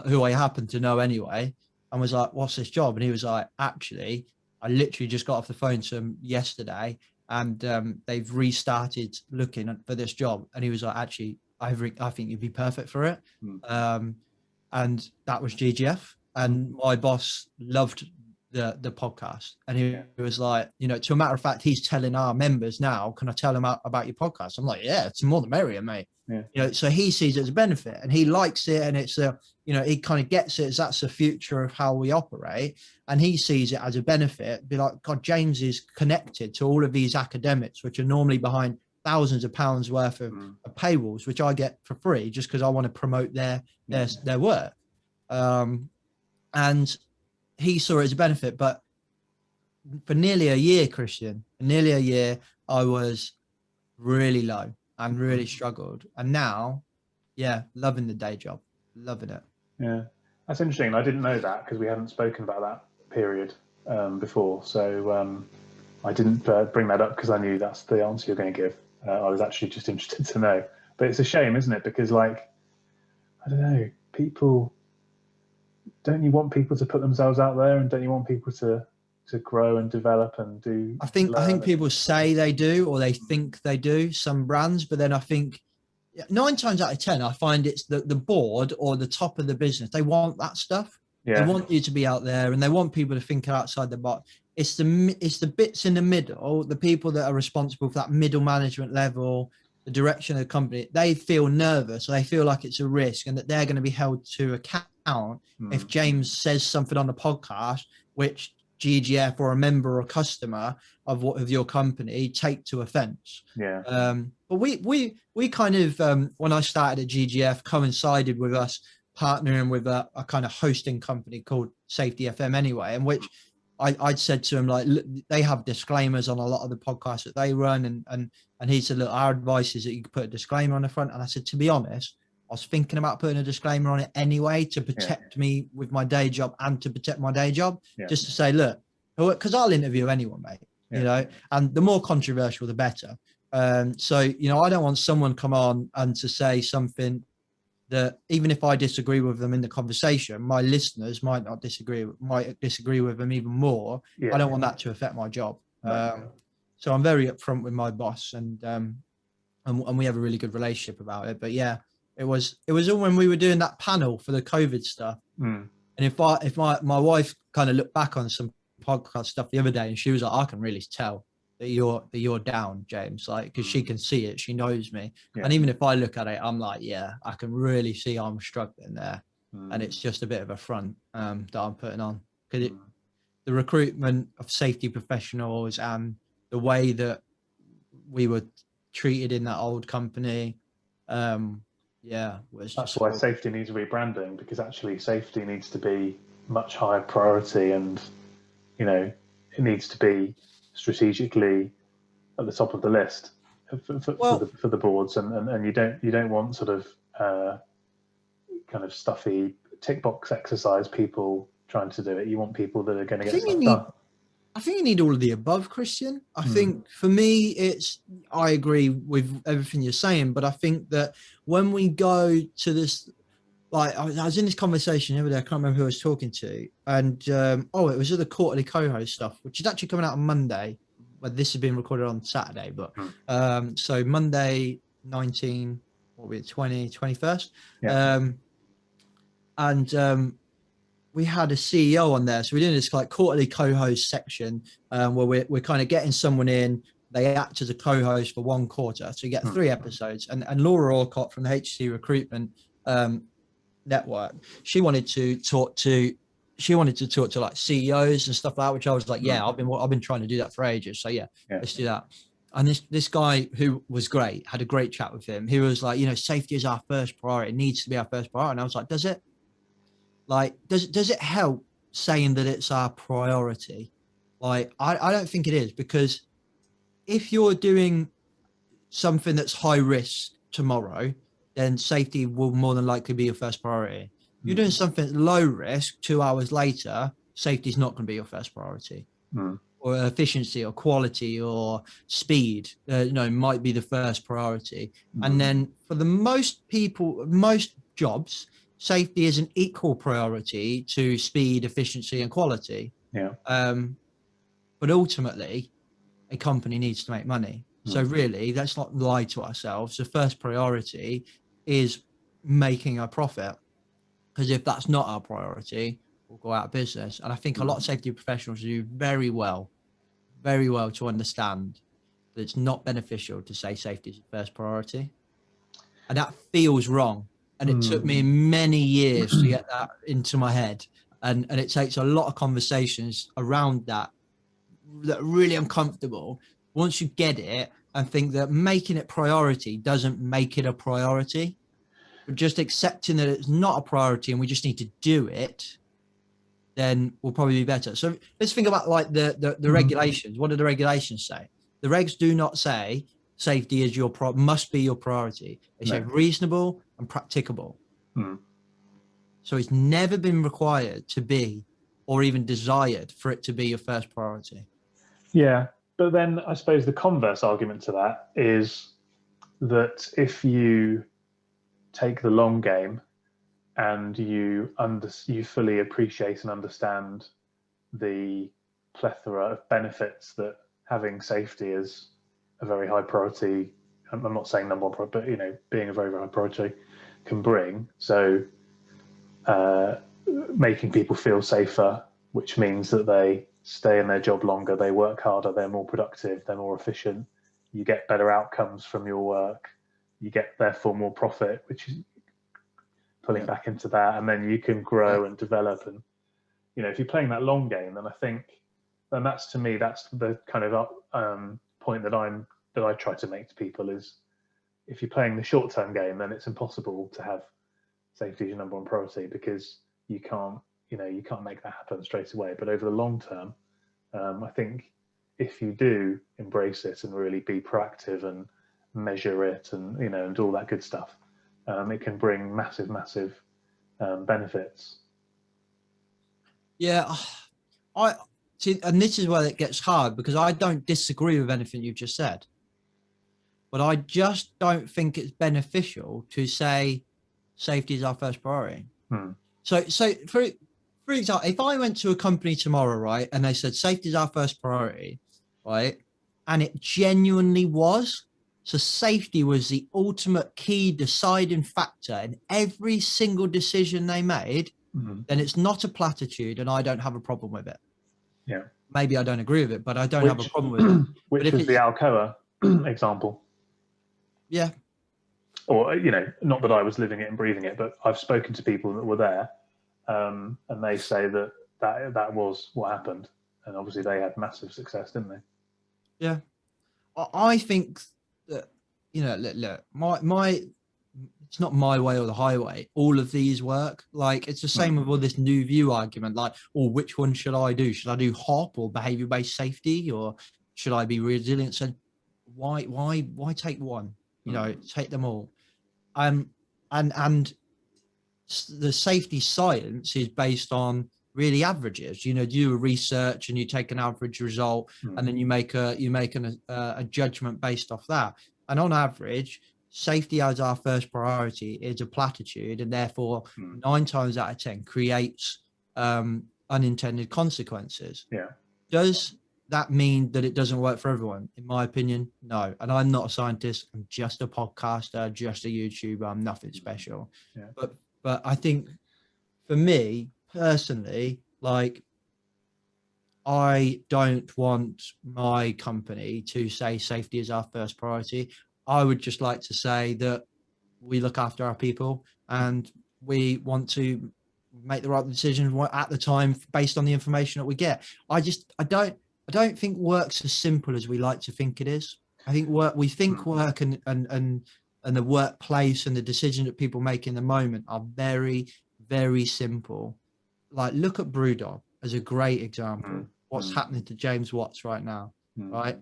who I happened to know anyway, and was like, "What's this job?" And he was like, "Actually, I literally just got off the phone to him yesterday, and they've restarted looking for this job. And he was like, actually, I think you'd be perfect for it. And that was GGF. And my boss loved the podcast, and he was like, you know, to a matter of fact, he's telling our members now, can I tell them about your podcast? I'm like, yeah, it's more the merrier, mate. You know, so he sees it as a benefit, and he likes it, and it's a, you know, he kind of gets it as that's the future of how we operate, and he sees it as a benefit. Be like, God, James is connected to all of these academics, which are normally behind thousands of pounds worth of paywalls, which I get for free just because I want to promote their work. And he saw it as a benefit. But for nearly a year, Christian, I was really low and really struggled. And now, loving the day job, loving it. Yeah, that's interesting. I didn't know that because we hadn't spoken about that period before. So I didn't bring that up because I knew that's the answer you're going to give. I was actually just interested to know. But it's a shame, isn't it? Because, like, I don't know, don't you want people to put themselves out there, and don't you want people to grow and develop and do? I think people say they do, or they think they do, some brands, but then I think 9 times out of 10, I find it's the board or the top of the business. They want that stuff. They want you to be out there, and they want people to think outside the box. It's the bits in the middle, the people that are responsible for that middle management level, the direction of the company. They feel nervous, or they feel like it's a risk, and that they're going to be held to account if James says something on the podcast, which GGF or a member or customer of your company take to offense. But we kind of when I started at GGF, coincided with us partnering with a kind of hosting company called Safety FM anyway, in which I'd said to him, like, look, they have disclaimers on a lot of the podcasts that they run, and he said, look, our advice is that you put a disclaimer on the front. And I said, to be honest, I was thinking about putting a disclaimer on it anyway to protect me with my day job and to protect my day job, just to say, look, because I'll interview anyone, mate, you know, and the more controversial, the better. So, you know, I don't want someone come on and to say something that even if I disagree with them in the conversation, my listeners might disagree with them even more. I don't want that to affect my job. So I'm very upfront with my boss, and we have a really good relationship about it. But yeah, it was all when we were doing that panel for the COVID stuff. And if my wife kind of looked back on some podcast stuff the other day, and she was like, I can really tell that you're down, James, like, because she can see it, she knows me. And even if I look at it, I'm like, yeah, I can really see I'm struggling there. And it's just a bit of a front that I'm putting on, because the recruitment of safety professionals and the way that we were treated in that old company, that's why safety needs rebranding, because actually safety needs to be much higher priority, and, you know, it needs to be strategically at the top of the list for the boards, and you don't want sort of kind of stuffy tick box exercise people trying to do it. You want people that are going to get stuff done. I think you need all of the above, Christian. I think for me, I agree with everything you're saying, but I think that when we go to this, like, I was in this conversation the other day, I can't remember who I was talking to, and it was the quarterly co-host stuff, which is actually coming out on Monday, but this has been recorded on Saturday, but so Monday 19, what were it, 21st, and we had a CEO on there, so we're doing this like quarterly co-host section where we're kind of getting someone in. They act as a co-host for one quarter, so you get 3 episodes. And Laura Orcott from the HC Recruitment Network, she wanted to talk to like CEOs and stuff like that, which I was like, I've been trying to do that for ages, so let's do that. And this guy, who was great, had a great chat with him. He was like, you know, safety is our first priority. It needs to be our first priority. And I was like, does it? Like, does it help saying that it's our priority? Like, I don't think it is, because if you're doing something that's high risk tomorrow, then safety will more than likely be your first priority. If you're doing something low risk 2 hours later, safety is not going to be your first priority. Or efficiency or quality or speed, might be the first priority. And then for the most people, most jobs, safety is an equal priority to speed, efficiency, and quality. but ultimately a company needs to make money. So really, let's not lie to ourselves. The first priority is making a profit, because if that's not our priority, we'll go out of business. And I think a lot of safety professionals do very well to understand that it's not beneficial to say safety is the first priority. And that feels wrong. And it took me many years to get that into my head. And it takes a lot of conversations around that are really uncomfortable. Once you get it and think that making it priority doesn't make it a priority, but just accepting that it's not a priority and we just need to do it, then we'll probably be better. So let's think about like the regulations. What do the regulations say? The regs do not say safety is must be your priority. They say reasonable and practicable. So it's never been required to be, or even desired for it to be your first priority. Yeah, but then I suppose the converse argument to that is that if you take the long game and you fully appreciate and understand the plethora of benefits that having safety is a very high priority, I'm not saying number one, but being a very, very high priority can bring. So making people feel safer, which means that they stay in their job longer, they work harder, they're more productive, they're more efficient, you get better outcomes from your work, you get therefore more profit, which is pulling back into that, and then you can grow and develop. And if you're playing that long game, then I think, and that's, to me, that's the kind of point that I try to make to people is, if you're playing the short-term game, then it's impossible to have safety as your number one priority, because you can't make that happen straight away. But over the long term, I think if you do embrace it and really be proactive and measure it and and all that good stuff, it can bring massive benefits. Yeah, I see, and this is where it gets hard, because I don't disagree with anything you've just said, but I just don't think it's beneficial to say safety is our first priority. So for example, if I went to a company tomorrow, right, and they said safety is our first priority, right, and it genuinely was, so safety was the ultimate key deciding factor in every single decision they made, then it's not a platitude, and I don't have a problem with it. Yeah. Maybe I don't agree with it, but I don't have a problem with it. Which was the Alcoa example. Yeah. Or, not that I was living it and breathing it, but I've spoken to people that were there, and they say that was what happened. And obviously they had massive success, didn't they? Yeah. I think that, look, my it's not my way or the highway. All of these work. Like, it's the same with all this new view argument. Like, which one should I do? Should I do HOP or behavior-based safety, or should I be resilient? So why take one? Take them all. And the safety science is based on really averages. You do a research and you take an average result, and then you make a judgment based off that. And on average, safety as our first priority is a platitude, and therefore 9 times out of 10 creates unintended consequences. Yeah. Does that mean that it doesn't work for everyone? In my opinion, no. And I'm not a scientist. I'm just a podcaster, just a YouTuber. I'm nothing special. Yeah. But I think for me personally, like, I don't want my company to say safety is our first priority. I would just like to say that we look after our people and we want to make the right decision at the time based on the information that we get. I don't think work's as simple as we like to think it is. I think work and the workplace and the decision that people make in the moment are very, very simple. Like, look at Brewdog as a great example. What's happening to James Watts right now, right?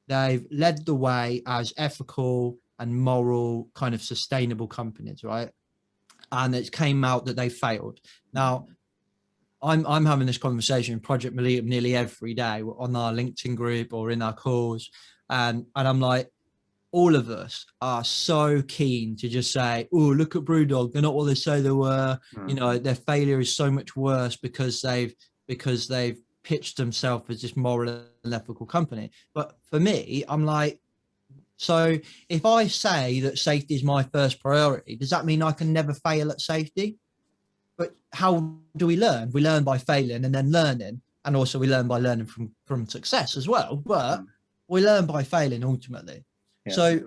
They've led the way as ethical and moral, kind of sustainable companies, right? And it came out that they failed. Now, I'm having this conversation in Project Mollitiam nearly every day on our LinkedIn group or in our calls, and I'm like, all of us are so keen to just say, oh, look at Brewdog, they're not what they say they were. Their failure is so much worse because they've pitched themselves as this moral and ethical company. But for me, I'm like, so if I say that safety is my first priority, does that mean I can never fail at safety? But how do we learn? We learn by failing and then learning. And also we learn by learning from success as well. But we learn by failing ultimately. Yeah. So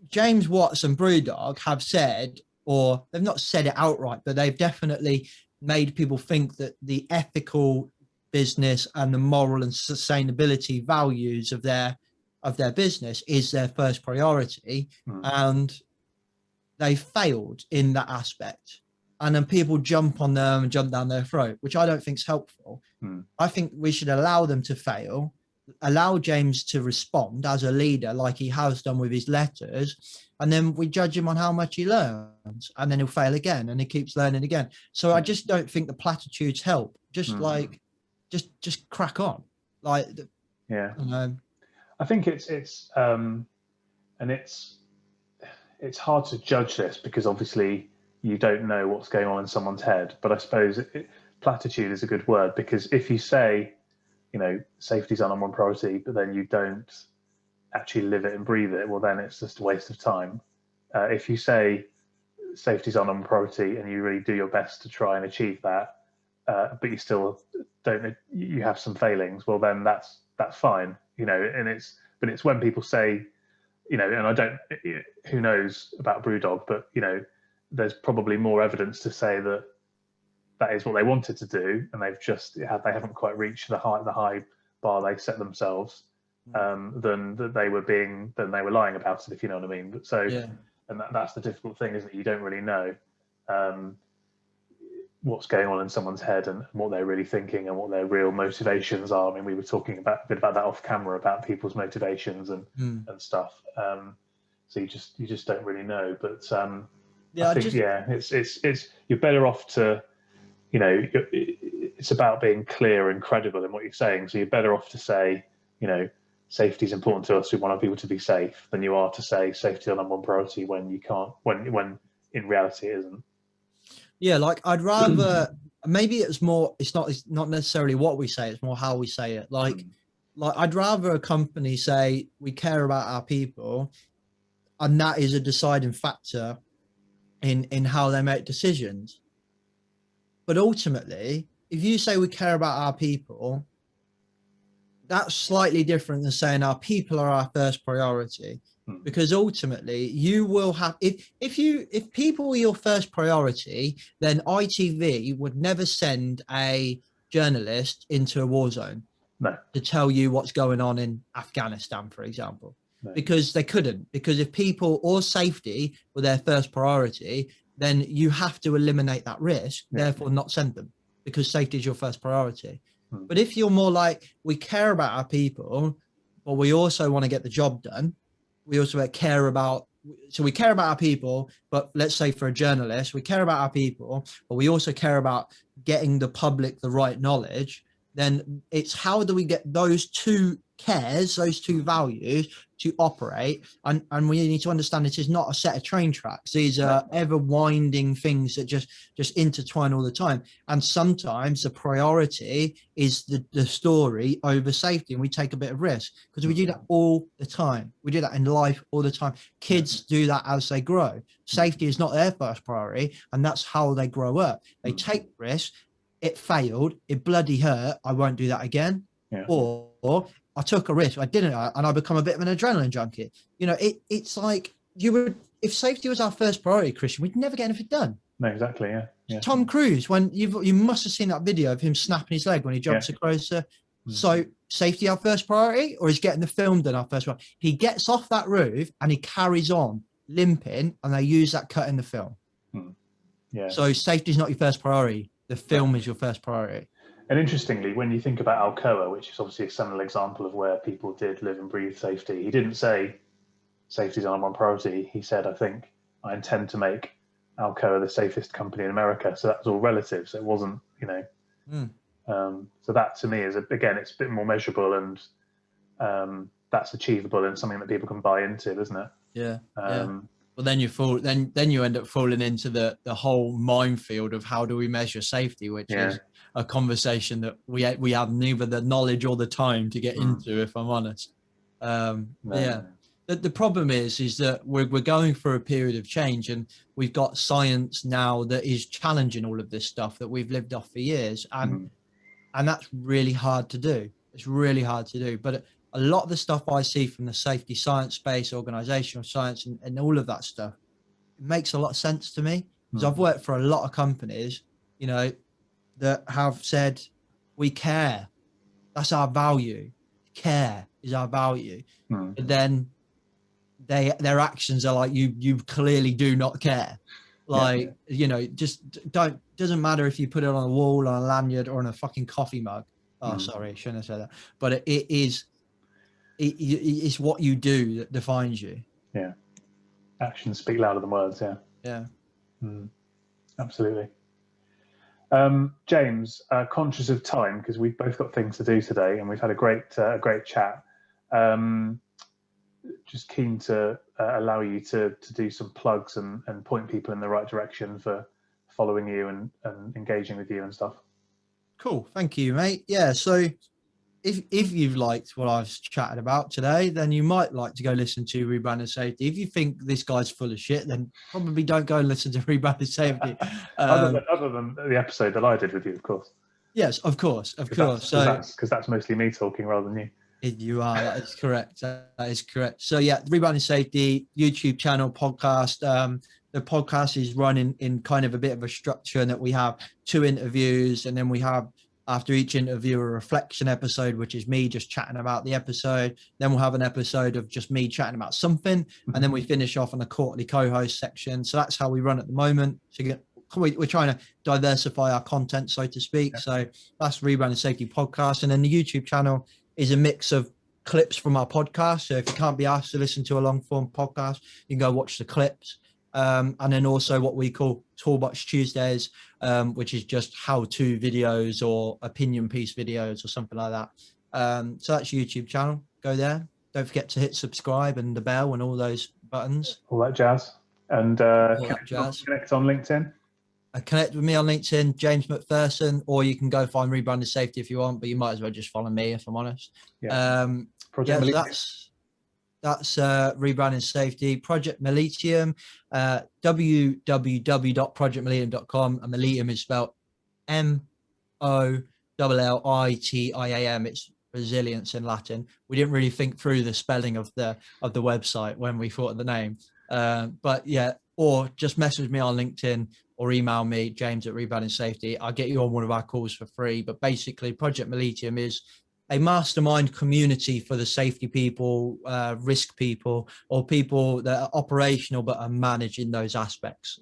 James Watts and Brewdog have said, or they've not said it outright, but they've definitely made people think that the ethical business and the moral and sustainability values of their business is their first priority. And they failed in that aspect. And then people jump on them and jump down their throat, which I don't think is helpful. I think we should allow them to fail, allow James to respond as a leader like he has done with his letters, and then we judge him on how much he learns, and then he'll fail again and he keeps learning again. So I just don't think the platitudes help. Just like just crack on. Like I think it's hard to judge this because obviously you don't know what's going on in someone's head, but I suppose platitude is a good word, because if you say, you know, safety's our number one priority, but then you don't actually live it and breathe it, well, then it's just a waste of time. If you say safety's our number one priority and you really do your best to try and achieve that, but you still don't, you have some failings, well, then that's fine, you know. And it's when people say, you know, and I don't, who knows about Brewdog, but you know, there's probably more evidence to say that that is what they wanted to do, and they haven't quite reached the high bar they set themselves, than they were lying about it, if you know what I mean. But so, and that's the difficult thing, isn't it? You don't really know what's going on in someone's head and what they're really thinking and what their real motivations are. I mean, we were talking a bit about that off camera, about people's motivations and stuff. So you just don't really know. But I think it's you're better off to, you know, it's about being clear and credible in what you're saying. So you're better off to say, you know, safety is important to us, we want our people to be safe, than you are to say safety is our number one priority when you can't, when in reality it isn't. Yeah, like I'd rather maybe it's not necessarily what we say, it's more how we say it. Like I'd rather a company say we care about our people, and that is a deciding factor in how they make decisions. But ultimately, if you say we care about our people, that's slightly different than saying our people are our first priority. Because ultimately you will have, if people were your first priority, then ITV would never send a journalist into a war zone to tell you what's going on in Afghanistan, for example, because they couldn't. Because if people or safety were their first priority, then you have to eliminate that risk, therefore not send them, because safety is your first priority. But if you're more like, we care about our people, but we also want to get the job done, we also care about our people, but let's say for a journalist, we care about our people, but we also care about getting the public the right knowledge, then it's how do we get those two cares, those two values to operate. And we need to understand this is not a set of train tracks. These are ever winding things that just intertwine all the time. And sometimes the priority is the story over safety, and we take a bit of risk because we do that all the time. We do that in life all the time. Kids do that as they grow. Safety is not their first priority, and that's how they grow up. They take risks. It failed, it bloody hurt, I won't do that again. Or I took a risk, I didn't, and I become a bit of an adrenaline junkie. You know, it's like if safety was our first priority, Christian, we'd never get anything done. No, exactly, yeah. Tom Cruise, when you must have seen that video of him snapping his leg when he jumps across. So safety our first priority, or is getting the film done our first priority? He gets off that roof and he carries on limping, and they use that cut in the film. So safety is not your first priority. The film is your first priority. And interestingly, when you think about Alcoa, which is obviously a seminal example of where people did live and breathe safety, he didn't say safety is our number one priority. He said, I intend to make Alcoa the safest company in America. So that was all relative. So it wasn't, you know. So that to me is, again, it's a bit more measurable, and that's achievable and something that people can buy into, isn't it? Yeah. Well, then you end up falling into the whole minefield of how do we measure safety, which is a conversation that we have neither the knowledge or the time to get into, if I'm honest. The problem is that we're going through a period of change, and we've got science now that is challenging all of this stuff that we've lived off for years, and that's really hard to do. It's really hard to do. But a lot of the stuff I see from the safety science space, organizational science, and all of that stuff, it makes a lot of sense to me, because I've worked for a lot of companies, you know, that have said, we care. That's our value. Care is our value. But then their actions are like, you clearly do not care. Like, you know, just doesn't matter if you put it on a wall, on a lanyard, or on a fucking coffee mug. Oh, sorry, I shouldn't have said that. But it's what you do that defines you. Yeah. Actions speak louder than words. Yeah. Yeah. Absolutely. James, conscious of time, because we've both got things to do today, and we've had a great chat. Just keen to allow you to do some plugs and point people in the right direction for following you and engaging with you and stuff. Cool. Thank you, mate. Yeah. So if you've liked what I've chatted about today, then you might like to go listen to Rebranding Safety. If you think this guy's full of shit, then probably don't go and listen to Rebranding Safety. Other than the episode that I did with you, of course. Yes, of course. Because that's mostly me talking rather than you. You are. That is correct. That is correct. So yeah, Rebranding Safety YouTube channel, podcast. The podcast is running in kind of a bit of a structure, in that we have 2 interviews, and then we have, after each interview, a reflection episode, which is me just chatting about the episode. Then we'll have an episode of just me chatting about something, and then we finish off on a quarterly co-host section. So that's how we run at the moment. So we're trying to diversify our content, so to speak. So that's Rebranding Safety podcast, and then the YouTube channel is a mix of clips from our podcast. So if you can't be asked to listen to a long form podcast, you can go watch the clips. And then also what we call Toolbox Tuesdays, which is just how-to videos or opinion piece videos or something like that. So that's YouTube channel. Go there. Don't forget to hit subscribe and the bell and all those buttons. All that jazz. And connect on LinkedIn. Connect with me on LinkedIn, James MacPherson, or you can go find Rebranding Safety if you want, but you might as well just follow me, if I'm honest. Project Mollitiam. That's Rebranding Safety. Project Mollitiam, www.projectmollitiam.com, and Mollitiam is spelled MOLLITIAM. It's resilience in Latin. We didn't really think through the spelling of the website when we thought of the name. But yeah, or just message me on LinkedIn or email me, James at Rebranding Safety. I'll get you on one of our calls for free. But basically, Project Mollitiam is a mastermind community for the safety people, risk people, or people that are operational but are managing those aspects.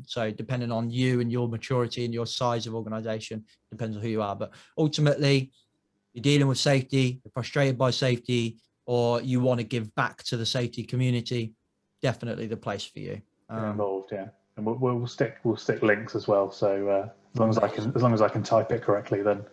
So depending on you and your maturity and your size of organization, depends on who you are. But ultimately, you're dealing with safety, you're frustrated by safety, or you want to give back to the safety community, definitely the place for you. Involved, yeah. And we'll stick links as well. So as long as I can type it correctly, then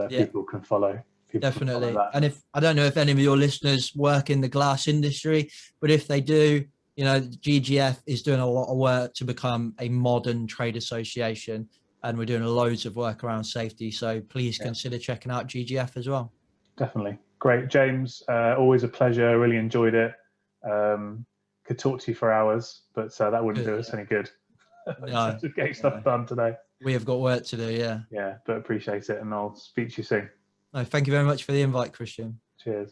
people can follow. Definitely. And if I don't know if any of your listeners work in the glass industry, but if they do, you know, GGF is doing a lot of work to become a modern trade association, and we're doing loads of work around safety. So please consider checking out GGF as well. Definitely. Great, James. Always a pleasure. Really enjoyed it. Could talk to you for hours, but that wouldn't do us any good. No, just getting stuff done today. We have got work to do. Yeah. Yeah, but appreciate it, and I'll speak to you soon. No, thank you very much for the invite, Christian. Cheers.